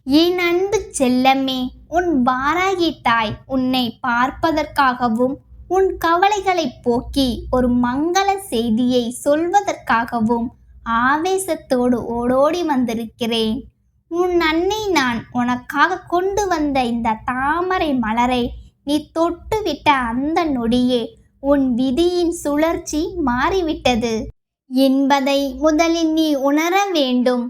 என் அன்பு செல்லமே, உன் வாராகி தாய் உன்னை பார்ப்பதற்காகவும் உன் கவலைகளை போக்கி ஒரு மங்கள செய்தியை சொல்வதற்காகவும் ஆவேசத்தோடு ஓடோடி வந்திருக்கிறேன். உன் அன்னை நான் உனக்காக கொண்டு வந்த இந்த தாமரை மலரை நீ தொட்டுவிட்ட அந்த நொடியே உன் விதியின் சுழற்சி மாறிவிட்டது என்பதை முதலில் நீ உணர வேண்டும்.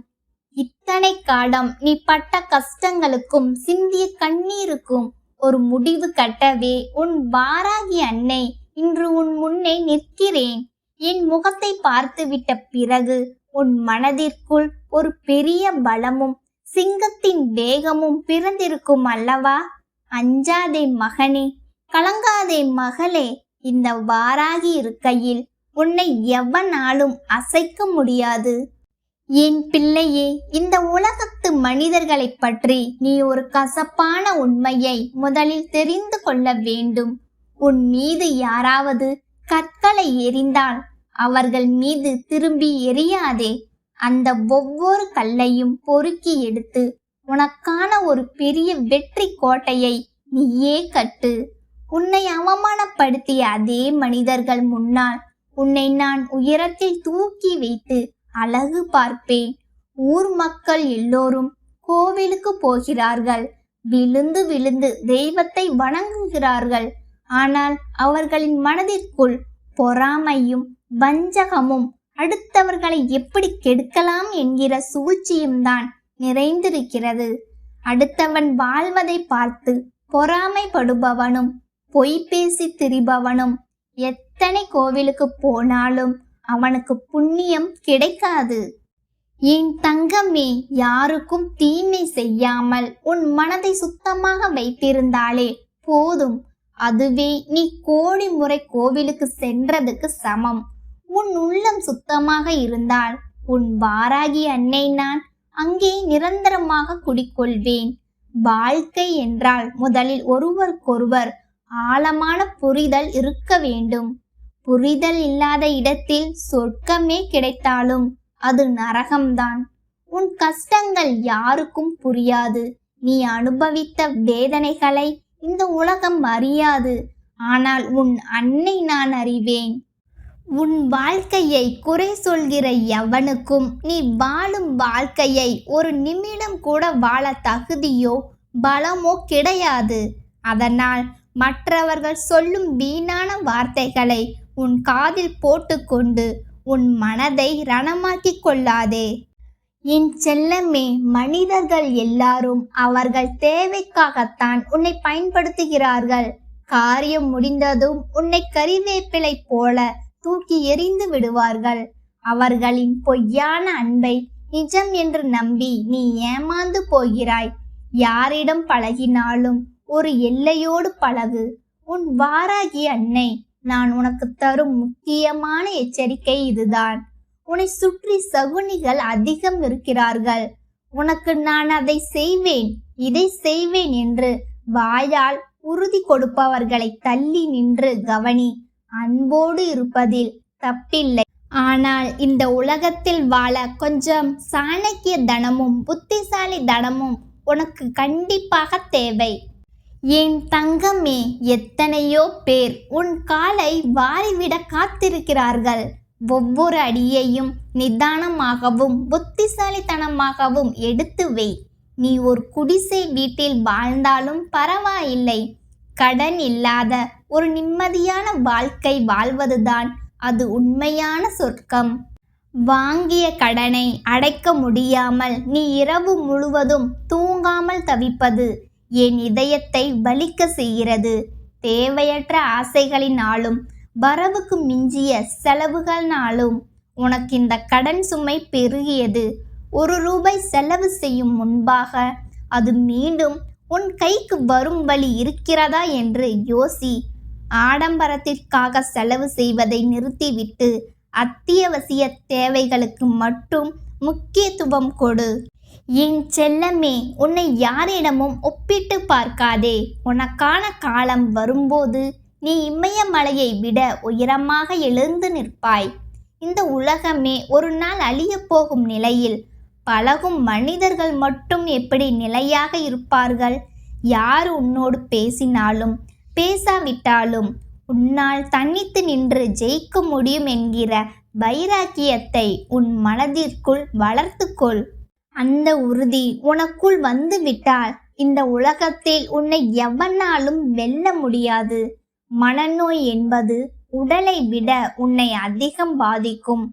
இத்தனை காலம் நீ பட்ட கஷ்டங்களுக்கும் சிந்திய கண்ணீருக்கும் ஒரு முடிவு கட்டவே உன் வாராகி அன்னை இன்று உன் முன்னே நிற்கிறேன். என் முகத்தை பார்த்துவிட்ட பிறகு உன் மனதிற்குள் ஒரு பெரிய பலமும் சிங்கத்தின் வேகமும் பிறந்திருக்கும் அல்லவா? அஞ்சாதே மகனே, கலங்காதே மகளே. இந்த வாராகி இருக்கையில் உன்னை எவனாலும் அசைக்க முடியாது. என் பிள்ளையே, இந்த உலகத்து மனிதர்களை பற்றி நீ ஒரு கசப்பான உண்மையை முதலில் தெரிந்து கொள்ள வேண்டும். உன் மீது யாராவது கற்களை எறிந்தால் அவர்கள் மீது திரும்பி எறியாதே. அந்த ஒவ்வொரு கல்லையும் பொறுக்கி எடுத்து உனக்கான ஒரு பெரிய வெற்றி கோட்டையை நீயே கட்டு. உன்னை அவமானப்படுத்திய அதே மனிதர்கள் முன்னால் உன்னை நான் உயரத்தில் தூக்கி வைத்து அழகு பார்ப்பேன். ஊர் மக்கள் எல்லோரும் கோவிலுக்கு போகிறார்கள், விழுந்து விழுந்து தெய்வத்தை வணங்குகிறார்கள். ஆனால் அவர்களின் மனதிற்குள் பொறாமையும் வஞ்சகமும் அடுத்தவர்களை எப்படி கெடுக்கலாம் என்கிற சூழ்ச்சியும் தான் நிறைந்திருக்கிறது. அடுத்தவன் வாழ்வதை பார்த்து பொறாமைப்படுபவனும் பொய் பேசி திரிபவனும் எத்தனை கோவிலுக்கு போனாலும் அவனுக்கு புண்ணியம் கிடைக்காது. என் தங்கமே, யாருக்கும் தீமை செய்யாமல் உன் மனதை சுத்தமாக வைத்திருந்தாலே போதும். அதுவே நீ கோடி முறை கோவிலுக்கு சென்றதுக்கு சமம். உன் உள்ளம் சுத்தமாக இருந்தால் உன் வாராகி அன்னை நான் அங்கே நிரந்தரமாக குடிக்கொள்வேன். வாழ்க்கை என்றால் முதலில் ஒருவருக்கொருவர் ஆழமான புரிதல் இருக்க வேண்டும். புரிதல் இல்லாத இடத்தில் சொர்க்கமே கிடைத்தாலும் அது நரகம்தான். உன் கஷ்டங்கள் யாருக்கும் புரியாது. நீ அனுபவித்த வேதனைகளை இந்த உலகம் அறியாது. ஆனால் உன் அன்னை நான் அறிவேன். உன் வாழ்க்கையை குறை சொல்கிற எவனுக்கும் நீ வாழும் வாழ்க்கையை ஒரு நிமிடம் கூட வாழ தகுதியோ பலமோ கிடையாது. அதனால் மற்றவர்கள் சொல்லும் வீணான வார்த்தைகளை உன் காதில் போட்டுக்கொண்டு உன் மனதை ரணமாக்கி கொள்ளாதே. என் செல்லமே, மனிதர்கள் எல்லாரும் அவர்கள் தேவைக்காகத்தான் உன்னை பயன்படுத்துகிறார்கள். காரியம் முடிந்ததும் உன்னை கறிவேப்பிலை போல தூக்கி எறிந்து விடுவார்கள். அவர்களின் பொய்யான அன்பை நிஜம் என்று நம்பி நீ ஏமாந்து போகிறாய். யாரிடம் பழகினாலும் ஒரு எல்லையோடு பழகு. உன் வாராகி அன்னை நான் உனக்கு தரும் முக்கியமான எச்சரிக்கை இதுதான். உன்னை சுற்றி சகுனிகள் அதிகம் இருக்கிறார்கள். உனக்கு நான் அதை செய்வேன், இதை செய்வேன் என்று வாயால் உறுதி கொடுப்பவர்களை தள்ளி நின்று கவனி. அன்போடு இருப்பதில் தப்பில்லை. ஆனால் இந்த உலகத்தில் வாழ கொஞ்சம் சாணக்கிய தனமும் புத்திசாலி தனமும் உனக்கு கண்டிப்பாக தேவை. என் தங்கமே, எத்தனையோ பேர் உன் காலை வாரிவிட காத்திருக்கிறார்கள். ஒவ்வொரு அடியையும் நிதானமாகவும் புத்திசாலித்தனமாகவும் எடுத்து வை. நீ ஒரு குடிசை வீட்டில் வாழ்ந்தாலும் பரவாயில்லை. கடன் இல்லாத ஒரு நிம்மதியான வாழ்க்கை வாழ்வதுதான் அது உண்மையான சொர்க்கம். வாங்கிய கடனை அடைக்க முடியாமல் நீ இரவு முழுவதும் தூங்காமல் தவிப்பது என் இதயத்தை வலிக்க செய்கிறது. தேவையற்ற ஆசைகளினாலும் வரவுக்கு மிஞ்சிய செலவுகளினாலும் உனக்கு இந்த கடன் சுமை பெருகியது. ₹1 செலவு செய்யும் முன்பாக அது மீண்டும் உன் கைக்கு வரும் வழி இருக்கிறதா என்று யோசி. ஆடம்பரத்திற்காக செலவு செய்வதை நிறுத்திவிட்டு அத்தியாவசிய தேவைகளுக்கு மட்டும் முக்கியத்துவம் கொடு. என் செல்லமே, உன்னை யாரிடமும் ஒப்பிட்டு பார்க்காதே. உனக்கான காலம் வரும்போது நீ இமயமலையை விட உயரமாக எழுந்து நிற்பாய். இந்த உலகமே ஒரு நாள் அழியப் போகும் நிலையில் பழகும் மனிதர்கள் மட்டும் எப்படி நிலையாக இருப்பார்கள்? யார் உன்னோடு பேசினாலும் பேசாவிட்டாலும் உன்னால் தனித்து நின்று ஜெயிக்க முடியும் என்கிற வைராக்கியத்தை உன் மனதிற்குள் வளர்த்துக்கொள். அந்த உறுதி உனக்குள் வந்துவிட்டால் இந்த உலகத்தில் உன்னை எவனாலும் வெல்ல முடியாது. மனநோய் என்பது உடலை விட உன்னை அதிகம் பாதிக்கும்.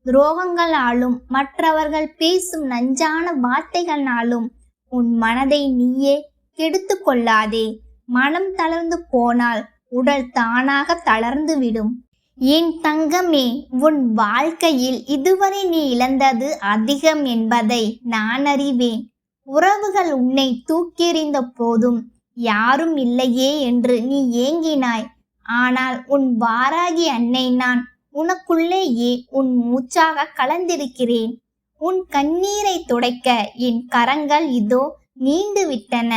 துரோகங்களாலும் மற்றவர்கள் பேசும் நஞ்சான வார்த்தைகளாலும் உன் மனதை நீயே கெடுத்து கொள்ளாதே. மனம் தளர்ந்து போனால் உடல் தானாக தளர்ந்துவிடும். என் தங்கமே, உன் வாழ்க்கையில் இதுவரை நீ இழந்தது அதிகம் என்பதை நான் அறிவேன். உறவுகள் உன்னை தூக்கெறிந்த போதும் யாரும் இல்லையே என்று நீ ஏங்கினாய். ஆனால் உன் வாராகி அன்னை நான் உனக்குள்ளேயே உன் மூச்சாக கலந்திருக்கிறேன். உன் கண்ணீரை துடைக்க என் கரங்கள் இதோ நீண்டு விட்டன.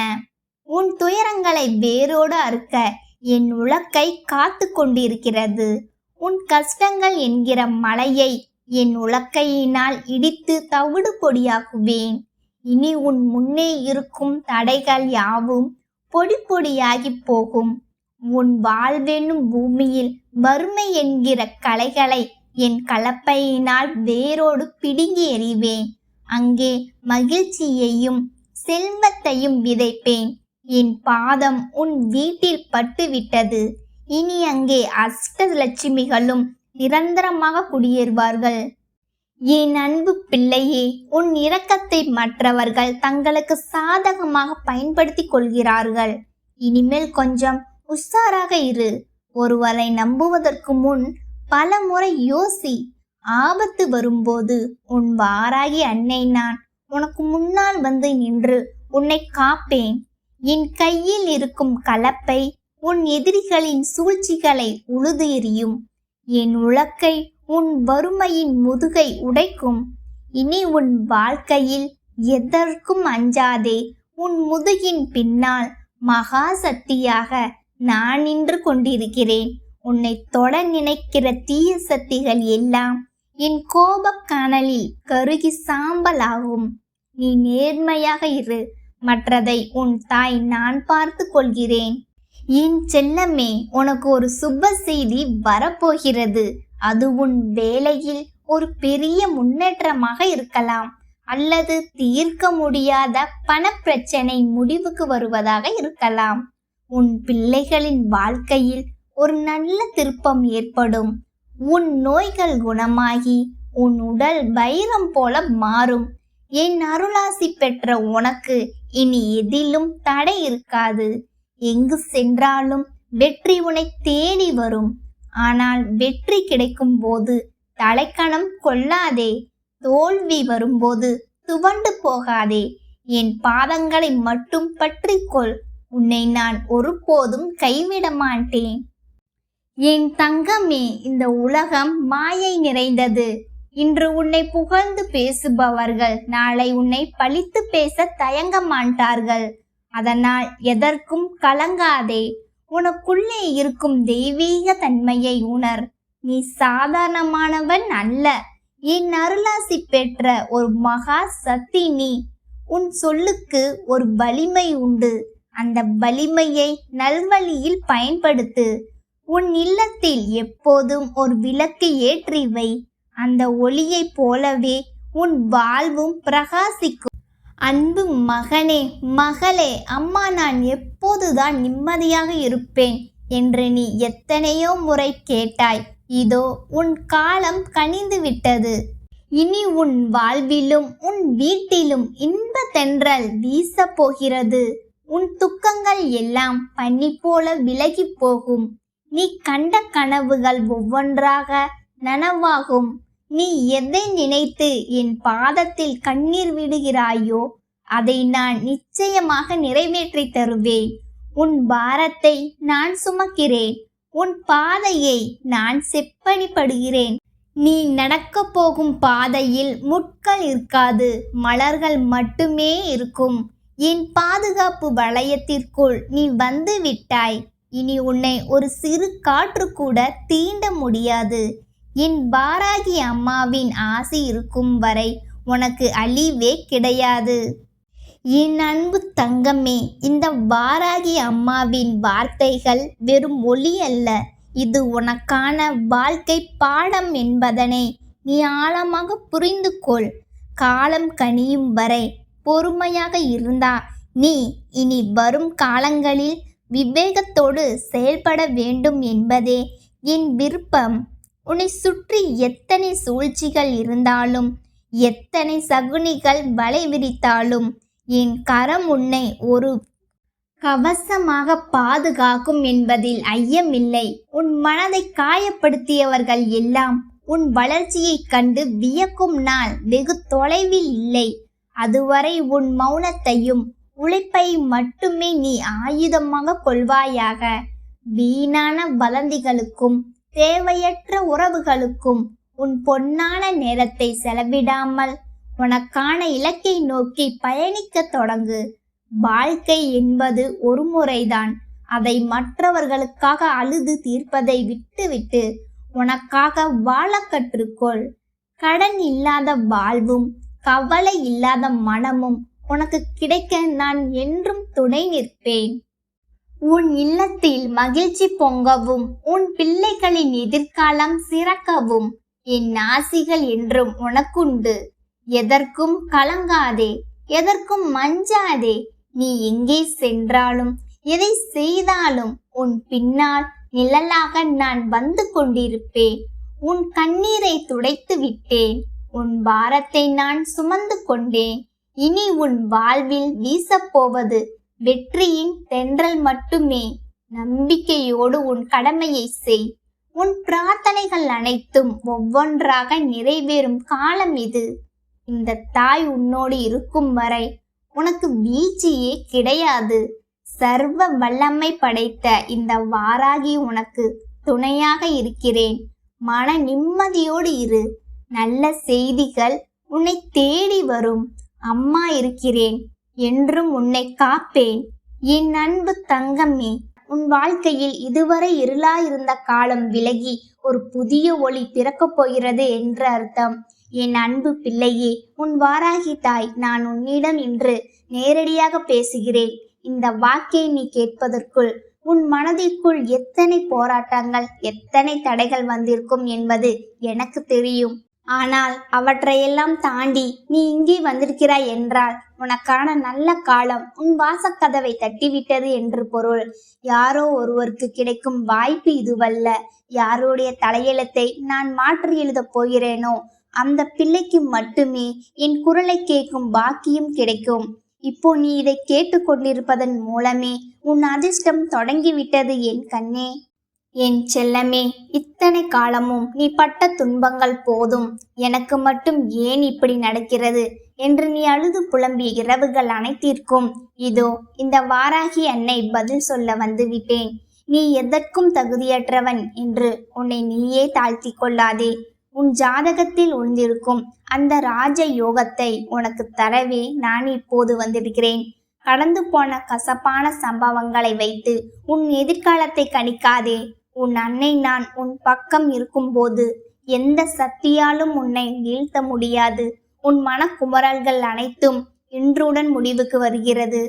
உன் துயரங்களை வேரோடு அறுக்க என் உலக்கை காத்து கொண்டிருக்கிறது. உன் கஷ்டங்கள் என்கிற மலையை என் உலக்கையினால் இடித்து தவிடு பொடியாக்குவேன். இனி உன் முன்னே இருக்கும் தடைகள் யாவும் பொடி பொடியாகி போகும். உன் வாழ்வென்னும் பூமியில் வறுமை என்கிற களைகளை என் கலப்பையினால் வேரோடு பிடுங்கி எறிவேன். அங்கே மகிழ்ச்சியையும் செல்வத்தையும் விதைப்பேன். என் பாதம் உன் வீட்டில் பட்டுவிட்டது. இனி அங்கே அஷ்டலட்சுமிகளும் நிரந்தரமாக குடியேறுவார்கள். என் அன்பு பிள்ளையே, உன் இரக்கத்தை மற்றவர்கள் தங்களுக்கு சாதகமாக பயன்படுத்தி கொள்கிறார்கள். இனிமேல் கொஞ்சம் உஷாராக இரு. ஒருவரை நம்புவதற்கு முன் பல முறை யோசி. ஆபத்து வரும்போது உன் வாராகி அன்னை நான் உனக்கு முன்னால் வந்து நின்று உன்னை காப்பேன். என் கையில் இருக்கும் கலப்பை உன் எதிரிகளின் சூழ்ச்சிகளை உழுது எறியும். என் உலக்கை உன் வறுமையின் முதுகை உடைக்கும். இனி உன் வாழ்க்கையில் எதற்கும் அஞ்சாதே. உன் முதுகின் பின்னால் மகா சக்தியாக நான் நின்று கொண்டிருக்கிறேன். உன்னை தொட நினைக்கிற தீய சக்திகள் எல்லாம் என் கோபக் கனலில் கருகி சாம்பலாகும். நீ நேர்மையாக இரு. மற்றதை உன் தாய் நான் பார்த்து கொள்கிறேன். என் செல்லமே, உனக்கு ஒரு சுப செய்தி வரப்போகிறது. அது உன் வேலையில் ஒரு பெரிய முன்னேற்றமாக இருக்கலாம், அல்லது தீர்க்க முடியாத பணப்பிரச்சனை முடிவுக்கு வருவதாக இருக்கலாம். உன் பிள்ளைகளின் வாழ்க்கையில் ஒரு நல்ல திருப்பம் ஏற்படும். உன் நோய்கள் குணமாகி உன் உடல் வைரம் போல மாறும். என் அருளாசி பெற்ற உனக்கு இனி எதிலும் தடை இருக்காது. எங்கு சென்றாலும் வெற்றி உன்னை தேடி வரும். ஆனால் வெற்றி கிடைக்கும் போது தலைக்கணம் கொள்ளாதே. தோல்வி வரும்போது துவண்டு போகாதே. என் பாதங்களை மட்டும் பற்றிக்கொள். உன்னை நான் ஒருபோதும் கைவிட மாட்டேன். என் தங்கமே, இந்த உலகம் மாயை நிறைந்தது. இன்று உன்னை புகழ்ந்து பேசுபவர்கள் நாளை உன்னை பழித்து பேச தயங்க மாட்டார்கள். அதனால் எதற்கும் கலங்காதே. உனக்குள்ளே இருக்கும் தெய்வீக தன்மையை உணர். நீ சாதாரணமானவன் அல்ல. என் அருளாசி பெற்ற ஒரு மகா சக்தி நீ. உன் சொல்லுக்கு ஒரு வலிமை உண்டு. அந்த வலிமையை நல்வழியில் பயன்படுத்து. உன் இல்லத்தில் எப்போதும் ஒரு விளக்கு ஏற்றி வை. அந்த ஒளியை போலவே உன் வாழ்வும் பிரகாசிக்கும். அன்பு மகனே, மகளே, அம்மா நான் எப்போதுதான் நிம்மதியாக இருப்பேன் என்று நீ எத்தனையோ முறை கேட்டாய். இதோ உன் காலம் கனிந்து விட்டது. இனி உன் வாழ்விலும் உன் வீட்டிலும் இன்ப தென்றல் வீச போகிறது. உன் துக்கங்கள் எல்லாம் பனி போல விலகி போகும். நீ கண்ட கனவுகள் ஒவ்வொன்றாக நனவாகும். நீ எதை நினைத்து என் பாதத்தில் கண்ணீர் விடுகிறாயோ அதை நான் நிச்சயமாக நிறைவேற்றி தருவேன். உன் பாரத்தை நான் சுமக்கிறேன். உன் பாதையை நான் செப்பனிப்படுகிறேன். நீ நடக்க போகும் பாதையில் முட்கள் இருக்காது, மலர்கள் மட்டுமே இருக்கும். என் பாதுகாப்பு வளையத்திற்குள் நீ வந்து விட்டாய். இனி உன்னை ஒரு சிறு காற்று கூட தீண்ட முடியாது. என் வாராகி அம்மாவின் ஆசி இருக்கும் வரை உனக்கு அழிவே கிடையாது. என் அன்பு தங்கமே, இந்த வாராகி அம்மாவின் வார்த்தைகள் வெறும் ஒலி அல்ல, இது உனக்கான வாழ்க்கை பாடம் என்பதனை நீ ஆழமாக புரிந்து கொள். காலம் கனியும் வரை பொறுமையாக இருந்தா நீ இனி வரும் காலங்களில் விவேகத்தோடு செயல்பட வேண்டும் என்பதே என் விருப்பம். உன்னை சுற்றி எத்தனை சூழ்ச்சிகள் இருந்தாலும், எத்தனை சகுனிகள் வலை விரித்தாலும், என் கரம் உன்னை ஒரு கவசமாக பாதுகாக்கும் என்பதில் ஐயமில்லை. உன் மனதை காயப்படுத்தியவர்கள் எல்லாம் உன் வளர்ச்சியைக் கண்டு வியக்கும் நாள் வெகு தொலைவில் இல்லை. அதுவரை உன் மௌனத்தையும் உழைப்பை மட்டுமே நீ ஆயுதமாக கொள்வாயாக. வீணான வதந்திகளுக்கும் தேவையற்ற உறவுகளுக்கும் உன் பொன்னான நேரத்தை செலவிடாமல் உனக்கான இலக்கை நோக்கி பயணிக்க தொடங்கு. வாழ்க்கை என்பது ஒரு முறைதான். அதை மற்றவர்களுக்காக அழுது தீர்ப்பதை விட்டுவிட்டு உனக்காக வாழ கற்றுக்கொள். கடன் இல்லாத வாழ்வும் கவலை இல்லாத மனமும் உனக்கு கிடைக்க நான் என்றும் துணை நிற்பேன். உன் இல்லத்தில் மகிழ்ச்சி பொங்கவும் உன் பிள்ளைகளின் எதிர்காலம் சிறக்கவும் என் ஆசிகள் என்றும் உனக்குண்டு. எதற்கும் கலங்காதே, எதற்கும் மஞ்சாதே. நீ எங்கே சென்றாலும் எதை செய்தாலும் உன் பின்னால் நிழலாக நான் வந்து கொண்டிருப்பேன். உன் கண்ணீரை துடைத்து விட்டேன். உன் பாரத்தை நான் சுமந்து கொண்டேன். இனி உன் வாழ்வில் வீசப்போவது வெற்றியின் தென்றல் மட்டுமே. நம்பிக்கையோடு உன் கடமையை செய். உன் பிரார்த்தனைகள் அனைத்தும் ஒவ்வொன்றாக நிறைவேறும் காலம் இது. இந்த தாய் உன்னோடு இருக்கும் வரை உனக்கு வீழ்ச்சியே கிடையாது. சர்வ வல்லமை படைத்த இந்த வாராகி உனக்கு துணையாக இருக்கிறேன். மன நிம்மதியோடு இரு. நல்ல செய்திகள் உன்னை தேடி வரும். அம்மா இருக்கிறேன், என்றும் உன்னை காப்பேன். என் அன்பு தங்கமே, உன் வாழ்க்கையில் இதுவரை இருளாயிருந்த காலம் விலகி ஒரு புதிய ஒளி பிறக்கப் போகிறது என்று அர்த்தம். என் அன்பு பிள்ளையே, உன் வாராகி தாய் நான் உன்னிடம் இன்று நேரடியாக பேசுகிறேன். இந்த வாக்கை நீ கேட்பதற்குள் உன் மனதிற்குள் எத்தனை போராட்டங்கள், எத்தனை தடைகள் வந்திருக்கும் என்பது எனக்கு தெரியும். ஆனால் அவற்றையெல்லாம் தாண்டி நீ இங்கே வந்திருக்கிறாய் என்றால் உனக்கான நல்ல காலம் உன் வாசக்கதவை தட்டிவிட்டது என்று பொருள். யாரோ ஒருவருக்கு கிடைக்கும் வாய்ப்பு இதுவல்ல. யாருடைய தலையெழுத்தை நான் மாற்றி எழுதப் போகிறேனோ அந்த பிள்ளைக்கு மட்டுமே என் குரலை கேட்கும் பாக்கியம் கிடைக்கும். இப்போ நீ இதை கேட்டுக்கொண்டிருப்பதன் மூலமே உன் அதிர்ஷ்டம் தொடங்கிவிட்டது என் கண்ணே. என் செல்லமே, இத்தனை காலமும் நீ பட்ட துன்பங்கள் போதும். எனக்கு மட்டும் ஏன் இப்படி நடக்கிறது என்று நீ அழுது புலம்பிய இரவுகள் அனைத்திற்கும் இதோ இந்த வாராகி அன்னை பதில் சொல்ல வந்துவிட்டேன். நீ எதற்கும் தகுதியற்றவன் என்று உன்னை நீயே தாழ்த்தி கொள்ளாதே. உன் ஜாதகத்தில் ஒளிந்திருக்கும் அந்த ராஜ யோகத்தை உனக்கு தரவே நான் இப்போது வந்திருக்கிறேன். கடந்து போன கசப்பான சம்பவங்களை வைத்து உன் எதிர்காலத்தை கணிக்காதே. உன் அன்னை நான் உன் பக்கம் இருக்கும்போது எந்த சக்தியாலும் உன்னை வீழ்த்த முடியாது. உன் மனக்குமரல்கள் அனைத்தும் இன்றுடன் முடிவுக்கு வருகிறது.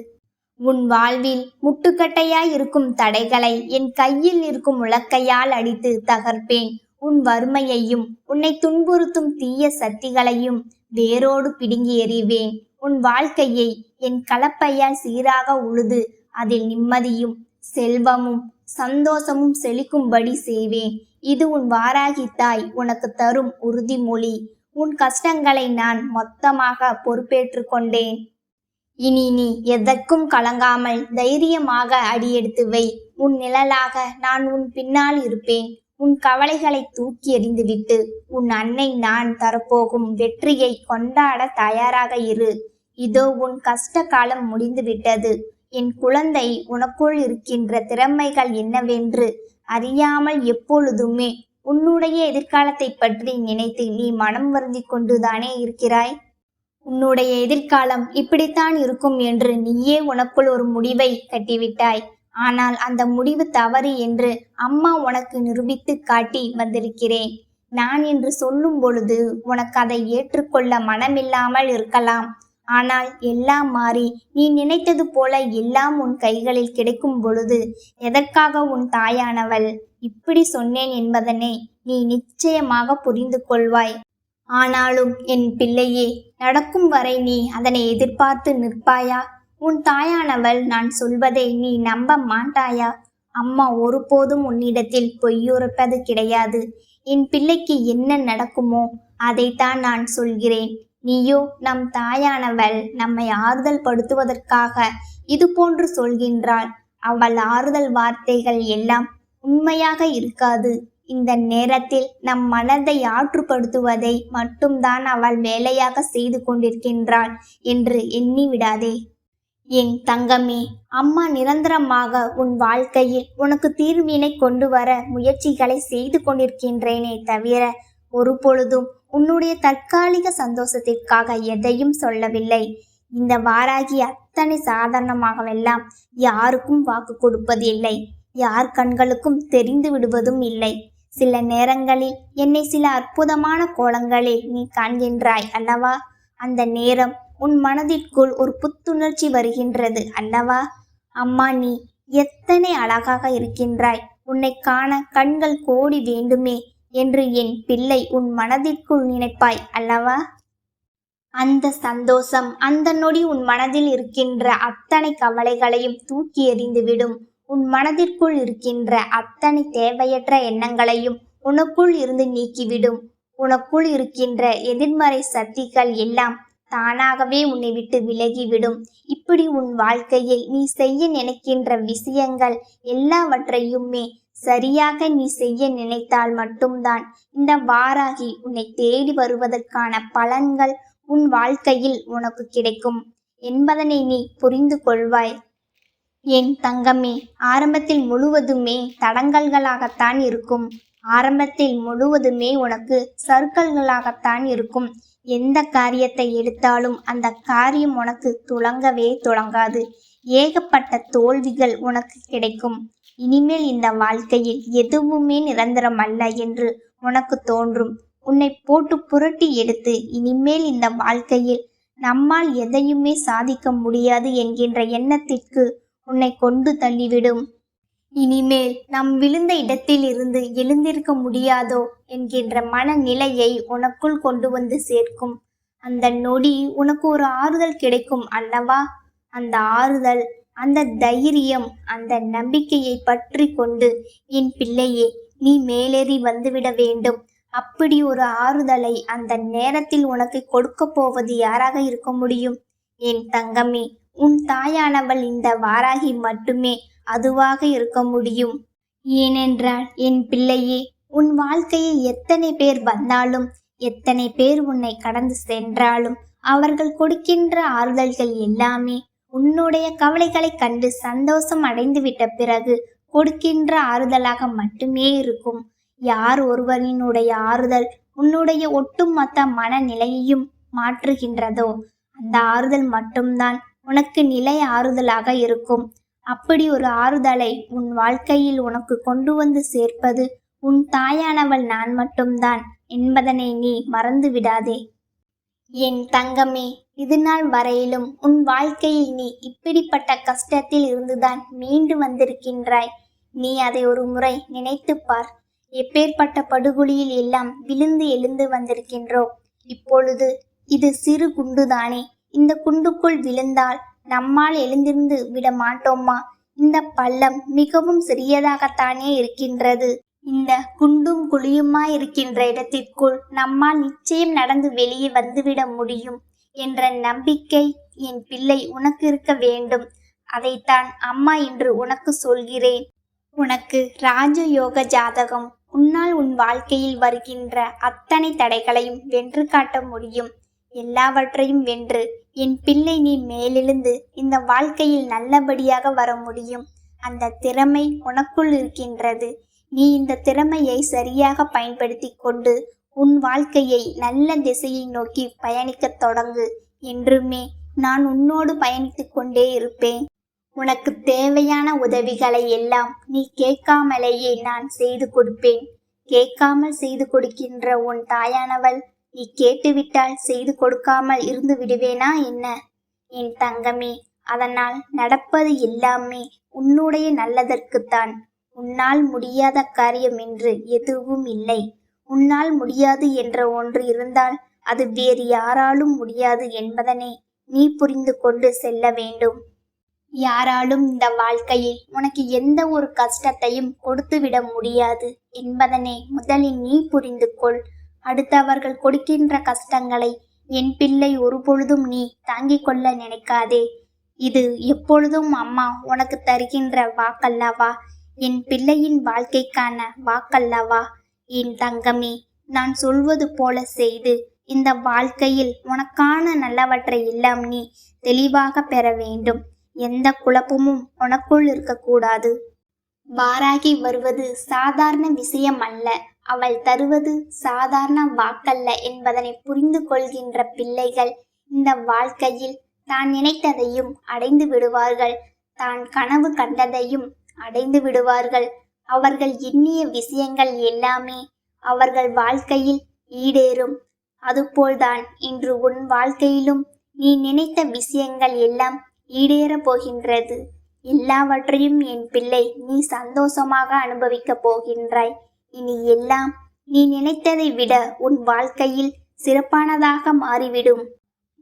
உன் வாழ்வில் முட்டுக்கட்டையாய் இருக்கும் தடைகளை என் கையில் இருக்கும் உலக்கையால் அடித்து தகர்ப்பேன். உன் வறுமையையும் உன்னை துன்புறுத்தும் தீய சக்திகளையும் வேரோடு பிடுங்கி எறிவேன். உன் வாழ்க்கையை என் கலப்பையால் சீராக உழுது அதில் நிம்மதியும் செல்வமும் சந்தோஷமும் செழிக்கும்படி செய்வேன். இது உன் வாராகி தாய் உனக்கு தரும் உறுதிமொழி. உன் கஷ்டங்களை நான் மொத்தமாக பொறுப்பேற்று கொண்டேன். இனி நீ எதற்கும் கலங்காமல் தைரியமாக அடியெடுத்து வை. உன் நிழலாக நான் உன் பின்னால் இருப்பேன். உன் கவலைகளை தூக்கி எறிந்துவிட்டு உன் அன்னை நான் தரப்போகும் வெற்றியை கொண்டாட தயாராக இரு. இதோ உன் கஷ்ட காலம் முடிந்துவிட்டது. என் குழந்தை, உனக்குள் இருக்கின்ற திறமைகள் என்னவென்று அறியாமல் எப்பொழுதுமே உன்னுடைய எதிர்காலத்தை பற்றி நினைத்து நீ மனம் வருந்தி கொண்டுதானே இருக்கிறாய். உன்னுடைய எதிர்காலம் இப்படித்தான் இருக்கும் என்று நீயே உனக்குள் ஒரு முடிவை கட்டிவிட்டாய். ஆனால் அந்த முடிவு தவறு என்று அம்மா உனக்கு நிரூபித்து காட்டி வந்திருக்கிறேன். நான் என்று சொல்லும் பொழுது உனக்கு அதை ஏற்றுக்கொள்ள மனமில்லாமல் இருக்கலாம். ஆனால் எல்லாம் மாறி நீ நினைத்தது போல எல்லாம் உன் கைகளில் கிடைக்கும் பொழுது எதற்காக உன் தாயானவள் இப்படி சொன்னேன் என்பதனை நீ நிச்சயமாக புரிந்து கொள்வாய். ஆனாலும் என் பிள்ளையே, நடக்கும் வரை நீ அதனை எதிர்பார்த்து நிற்பாயா? உன் தாயானவள் நான் சொல்வதை நீ நம்ப மாட்டாயா? அம்மா ஒருபோதும் உன்னிடத்தில் பொய்யுரைப்பது கிடையாது. என் பிள்ளைக்கு என்ன நடக்குமோ அதைத்தான் நான் சொல்கிறேன். நீயோ நம் தாயானவள் நம்மை ஆறுதல் படுத்துவதற்காக இது போன்று சொல்கின்றாள். அவள் ஆறுதல் வார்த்தைகள் எல்லாம் உண்மையாக இருக்காது. இந்த நேரத்தில் நம் மனதை ஆற்றுப்படுத்துவதை மட்டும்தான் அவள் வேலையாக செய்து கொண்டிருக்கின்றாள் என்று எண்ணி விடாதே. என் தங்கமே, அம்மா நிரந்தரமாக உன் வாழ்க்கையில் உனக்கு தீர்வினை கொண்டு வர முயற்சிகளை செய்து கொண்டிருக்கின்றேனே தவிர ஒரு பொழுதும் உன்னுடைய தற்காலிக சந்தோஷத்திற்காக எதையும் சொல்லவில்லை. இந்த வாராகி அத்தனை சாதாரணமாகவெல்லாம் யாருக்கும் வாக்கு கொடுப்பதில்லை, யார் கண்களுக்கும் தெரிந்து விடுவதும் இல்லை. சில நேரங்களில் என்னை சில அற்புதமான கோலங்களில் நீ காண்கின்றாய் அல்லவா? அந்த நேரம் உன் மனதிற்குள் ஒரு புத்துணர்ச்சி வருகின்றது அல்லவா? அம்மா, நீ எத்தனை அழகாக இருக்கின்றாய், உன்னை காண கண்கள் கோடி வேண்டுமே என்று என் பிள்ளை உன் மனதிற்குள் நினைப்பாய் அல்லவா? அந்த சந்தோஷம், அந்த நொடி உன் மனதில் இருக்கின்ற அத்தனை கவலைகளையும் தூக்கி எறிந்துவிடும். உன் மனதிற்குள் இருக்கின்ற அத்தனை தேவையற்ற எண்ணங்களையும் உனக்குள் இருந்து நீக்கிவிடும். உனக்குள் இருக்கின்ற எதிர்மறை சக்திகள் எல்லாம் தானாகவே உன்னை விட்டு விலகிவிடும். இப்படி உன் வாழ்க்கையில் நீ செய்ய நினைக்கின்ற விஷயங்கள் எல்லாவற்றையுமே சரியாக நீ செய்ய நினைத்தால் மட்டும்தான் இந்த வாராகி உன்னை தேடி வருவதற்கான பலன்கள் உன் வாழ்க்கையில் உனக்கு கிடைக்கும் என்பதனை நீ புரிந்து கொள்வாய். என் தங்கமே, ஆரம்பத்தில் முழுவதுமே தடங்கல்களாகத்தான் இருக்கும். ஆரம்பத்தில் முழுவதுமே உனக்கு சறுக்கல்களாகத்தான் இருக்கும். எந்த காரியத்தை எடுத்தாலும் அந்த காரியம் உனக்கு துளங்கவே துளங்காது. ஏகப்பட்ட தோல்விகள் உனக்கு கிடைக்கும். இனிமேல் இந்த வாழ்க்கையில் எதுவுமே நிரந்தரம் அல்ல என்று உனக்கு தோன்றும். உன்னை போட்டு புரட்டி எடுத்து இனிமேல் இந்த வாழ்க்கையில் நம்மால் எதையுமே சாதிக்க முடியாது என்கின்ற எண்ணத்திற்கு உன்னை கொண்டு தள்ளிவிடும். இனிமேல் நம் விழுந்த இடத்தில் இருந்து எழுந்திருக்க முடியாதோ என்கின்ற மனநிலையை உனக்குள் கொண்டு வந்து சேர்க்கும். அந்த நொடி உனக்கு ஒரு ஆறுதல் கிடைக்கும் அல்லவா? அந்த ஆறுதல், அந்த தைரியம், அந்த நம்பிக்கையை பற்றி கொண்டு என் பிள்ளையே, நீ மேலேறி வந்துவிட வேண்டும். அப்படி ஒரு ஆறுதலை அந்த நேரத்தில் உனக்கு கொடுக்க போவது யாராக இருக்க முடியும்? என் தங்கமே, உன் தாயானவள் இந்த வாராகி மட்டுமே அதுவாக இருக்க முடியும். ஏனென்றால் என் பிள்ளையே, உன் வாழ்க்கையில் எத்தனை பேர் வந்தாலும் எத்தனை பேர் உன்னை கடந்து சென்றாலும் அவர்கள் கொடுக்கின்ற ஆறுதல்கள் எல்லாமே உன்னுடைய கவலைகளை கண்டு சந்தோஷம் அடைந்து விட்ட பிறகு கொடுக்கின்ற ஆறுதலாக மட்டுமே இருக்கும். யார் ஒருவரினுடைய ஆறுதல் உன்னுடைய ஒட்டுமொத்த மனநிலையையும் மாற்றுகின்றதோ அந்த ஆறுதல் மட்டும்தான் உனக்கு நிலை ஆறுதலாக இருக்கும். அப்படி ஒரு ஆறுதலை உன் வாழ்க்கையில் உனக்கு கொண்டு வந்து சேர்ப்பது உன் தாயானவள் நான் மட்டும்தான் என்பதனை நீ மறந்து விடாதே. என் தங்கமே, இது நாள் வரையிலும் உன் வாழ்க்கையில் நீ இப்படிப்பட்ட கஷ்டத்தில் இருந்துதான் மீண்டு வந்திருக்கின்றாய். நீ அதை ஒரு முறை நினைத்து பார். எப்பேற்பட்ட படுகொலியில் எல்லாம் விழுந்து எழுந்து வந்திருக்கின்றோம். இப்பொழுது இது சிறு குண்டுதானே, இந்த குண்டுக்குள் விழுந்தால் நம்மால் எழுந்திருந்து விட மாட்டோமா? இந்த பள்ளம் மிகவும் சிறியதாகத்தானே இருக்கின்றது. இந்த குண்டும் குழியுமாய் இருக்கின்ற இடத்திற்குள் நம்மால் நிச்சயம் நடந்து வெளியே வந்துவிட முடியும் என்ற நம்பிக்கை என் பிள்ளை உனக்கு இருக்க வேண்டும். அதைத்தான் அம்மா இன்று உனக்கு சொல்கிறேன். உனக்கு ராஜயோக ஜாதகம். உன்னால் உன் வாழ்க்கையில் வருகின்ற அத்தனை தடைகளையும் வென்று காட்ட முடியும். எல்லாவற்றையும் வென்று என் பிள்ளை நீ மேலெழுந்து இந்த வாழ்க்கையில் நல்லபடியாக வர முடியும். அந்த திறமை உனக்குள் இருக்கின்றது. நீ இந்த திறமையை சரியாக பயன்படுத்தி கொண்டு உன் வாழ்க்கையை நல்ல திசையை நோக்கி பயணிக்கத் தொடங்கு. என்றுமே நான் உன்னோடு பயணித்து கொண்டே இருப்பேன். உனக்கு தேவையான உதவிகளை எல்லாம் நீ கேட்காமலேயே நான் செய்து கொடுப்பேன். கேட்காமல் செய்து கொடுக்கின்ற உன் தாயானவள் நீ கேட்டுவிட்டால் செய்து கொடுக்காமல் இருந்து விடுவேனா என்ன? என் தங்கமே, அதனால் நடப்பது எல்லாமே உன்னுடைய நல்லதற்குத்தான். உன்னால் முடியாத காரியம் என்று எதுவும் இல்லை. உன்னால் முடியாது என்ற ஒன்று இருந்தால் அது வேறு யாராலும் முடியாது என்பதனை நீ புரிந்து கொண்டு செல்ல வேண்டும். யாராலும் இந்த வாழ்க்கையில் உனக்கு எந்த ஒரு கஷ்டத்தையும் கொடுத்துவிட முடியாது என்பதனை முதலில் நீ புரிந்து கொள். அடுத்தவர்கள் கொடுக்கின்ற கஷ்டங்களை என் பிள்ளை ஒருபொழுதும் நீ தாங்கிக் கொள்ள நினைக்காதே. இது எப்பொழுதும் அம்மா உனக்கு தருகின்ற வாக்கல்லவா, என் பிள்ளையின் வாழ்க்கைக்கான வாக்கல்லவா. என் தங்கமே, நான் சொல்வது போல செய்து இந்த வாழ்க்கையில் உனக்கான நல்லவற்றை எல்லாம் நீ தெளிவாக பெற வேண்டும். எந்த குழப்பமும் உனக்குள் இருக்கக்கூடாது. வாராகி வருவது சாதாரண விஷயம் அல்ல, அவள் தருவது சாதாரண வாக்கல்ல என்பதனை புரிந்து கொள்கின்ற பிள்ளைகள் இந்த வாழ்க்கையில் தான் நினைத்ததையும் அடைந்து விடுவார்கள். தான் கனவு கண்டதையும் அடைந்து விடுவார்கள். அவர்கள் எண்ணிய விஷயங்கள் எல்லாமே அவர்கள் வாழ்க்கையில் ஈடேறும். அதுபோல்தான் இன்று உன் வாழ்க்கையிலும் நீ நினைத்த விஷயங்கள் எல்லாம் ஈடேறப் போகின்றது. எல்லாவற்றையும் என் பிள்ளை நீ சந்தோஷமாக அனுபவிக்கப் போகின்றாய். இனி எல்லாம் நீ நினைத்ததை விட உன் வாழ்க்கையில் சிறப்பானதாக மாறிவிடும்.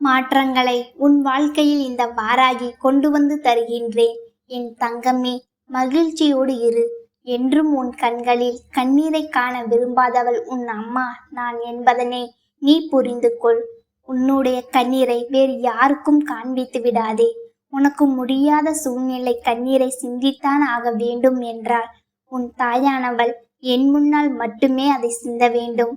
மாற்றங்களை உன் வாழ்க்கையில் இந்த வாராகி கொண்டு வந்து தருகின்றேன். என் தங்கமே, மகிழ்ச்சியோடு இரு. என்றும் உன் கண்களில் கண்ணீரை காண விரும்பாதவள் உன் அம்மா நான் என்பதனை நீ புரிந்து கொள். உன்னுடைய கண்ணீரை வேறு யாருக்கும் காண்பித்து விடாதே. உனக்கு முடியாத சூழ்நிலை கண்ணீரை சிந்தித்தான் ஆக வேண்டும் என்றால் உன் தாயானவள் என் முன்னால் மட்டுமே அதை சிந்த வேண்டும்.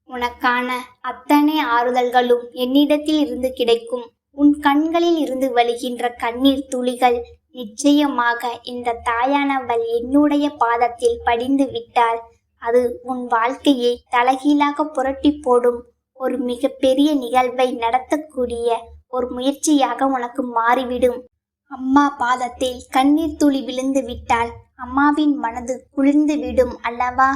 உனக்கான அத்தனை ஆறுதல்களும் என்னிடத்தில் இருந்து கிடைக்கும். உன் கண்களில் இருந்து வழிகின்ற கண்ணீர் துளிகள் நிச்சயமாக இந்த தாயானவள் என்னுடைய பாதத்தில் படிந்து விட்டால் அது உன் வாழ்க்கையை தலைகீழாக புரட்டி போடும் ஒரு மிகப்பெரிய நிகழ்வை நடத்தக்கூடிய ஒரு முயற்சியாக உனக்கு மாறிவிடும். அம்மா பாதத்தில் கண்ணீர் துளி விழுந்து விட்டால் அம்மாவின் மனது குளிர்ந்து விடும் அல்லவா?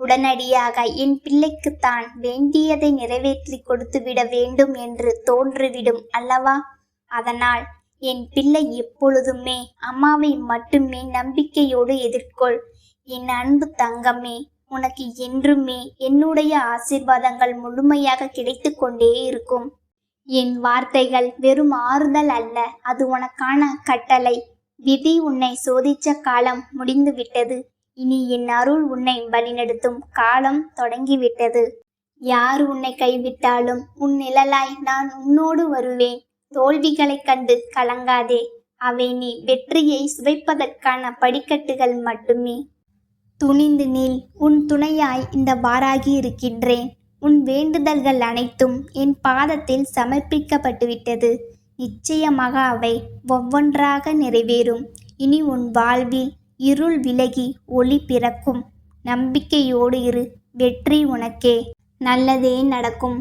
உடனடியாக என் பிள்ளைக்கு தான் வேண்டியதை நிறைவேற்றி கொடுத்து விட வேண்டும் என்று தோன்றிவிடும் அல்லவா? அதனால் என் பிள்ளை எப்பொழுதுமே அம்மாவை மட்டுமே நம்பிக்கையோடு எதிர்கொள். என் அன்பு தங்கமே, உனக்கு என்றுமே என்னுடைய ஆசீர்வாதங்கள் முழுமையாக கிடைத்து கொண்டே இருக்கும். என் வார்த்தைகள் வெறும் ஆறுதல் அல்ல, அது உனக்கான கட்டளை. விதி உன்னை சோதிச்ச காலம் முடிந்துவிட்டது. இனி என் அருள் உன்னை வழிநடத்தும் காலம் தொடங்கிவிட்டது. யார் உன்னை கைவிட்டாலும் உன் நிழலாய் நான் உன்னோடு வருவேன். தோல்விகளைக் கண்டு கலங்காதே. அவை நீ வெற்றியை சுவைப்பதற்கான படிக்கட்டுகள் மட்டுமே. துணிந்து நில். உன் துணையாய் இந்த வாராகி இருக்கின்றேன். உன் வேண்டுதல்கள் அனைத்தும் என் பாதத்தில் சமர்ப்பிக்கப்பட்டுவிட்டது. நிச்சயமாக அவை ஒவ்வொன்றாக நிறைவேறும். இனி உன் வாழ்வில் இருள் விலகி ஒளி பிறக்கும். நம்பிக்கையோடு இரு. வெற்றி உனக்கே. நல்லதே நடக்கும்.